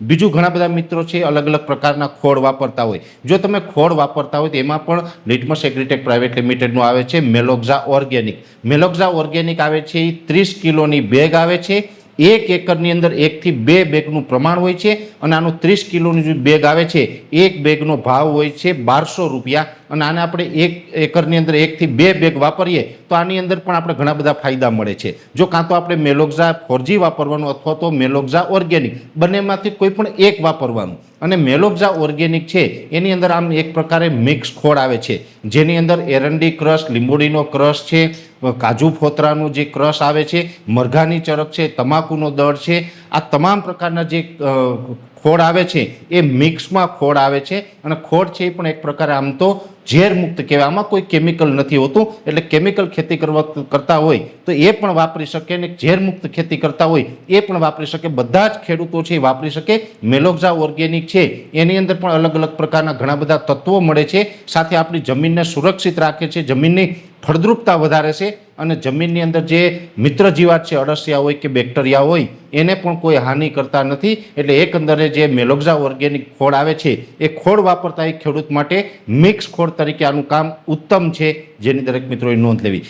બીજું ઘણા બધા મિત્રો છે अलग अलग પ્રકારના ખોળ વાપરતા હોય। જો તમે ખોળ વાપરતા હોય તો એમાં પણ લિટમસ એગ્રીટેક પ્રાઇવેટ લિમિટેડનું આવે છે મેલોક્ઝા ઓર્ગેનિક। મેલોક્ઝા ઓર્ગેનિક આવે છે એ 30 કિલોની બેગ આવે છે। 1 એકરની અંદર 1 થી 2 બેગનું પ્રમાણ હોય છે અને આનો 30 કિલોની જે બેગ આવે છે એક બેગનો ભાવ હોય છે 1200 રૂપિયા। અને આને આપણે 1 એકરની અંદર 1 થી 2 બેગ વાપરીએ તો આની અંદર પણ આપણે ઘણા બધા ફાયદા મળે છે। જો કાં તો આપણે મેલોક્ઝા 4G વાપરવાનું અથવા તો મેલોક્ઝા ઓર્ગેનિક બંનેમાંથી કોઈ પણ એક વાપરવાનું। અને મેલોક્ઝા ઓર્ગેનિક છે એની અંદર આમ એક પ્રકારે મિક્સ ખોળ આવે છે જેની અંદર એરંડી ક્રશ, લીંબોડીનો ક્રશ છે, કાજુ ફોતરાનું જે ક્રશ આવે છે, મરઘાની ચરક છે, તમાકુનો દળ છે, આ તમામ પ્રકારના જે ખોળ આવે છે એ મિક્સમાં ખોળ આવે છે। અને ખોળ છે એ પણ એક પ્રકારે આમ તો ઝેર મુક્ત કહેવાય, આમાં કોઈ કેમિકલ નથી હોતું। એટલે કેમિકલ ખેતી કરતા હોય તો એ પણ વાપરી શકે અને ઝેર મુક્ત ખેતી કરતા હોય એ પણ વાપરી શકે। બધા જ ખેડૂતો છે એ વાપરી શકે। મેલોક્ઝા ઓર્ગેનિક છે એની અંદર પણ અલગ અલગ પ્રકારના ઘણા બધા તત્વો મળે છે, સાથે આપણી જમીનને સુરક્ષિત રાખે છે, જમીનની ફળદ્રુપતા વધારે છે અને જમીનની અંદર જે મિત્ર જીવાત છે અળસિયા હોય કે બેક્ટેરિયા હોય એને પણ કોઈ હાનિ કરતા નથી। એટલે એકંદરે જે મેલોક્ઝા ઓર્ગેનિક ખોળ આવે છે એ ખોળ વાપરતા એ ખેડૂત માટે મિક્સ ખોળ તરીકે આનું કામ ઉત્તમ છે, જેની દરેક મિત્રોએ નોંધ લેવી।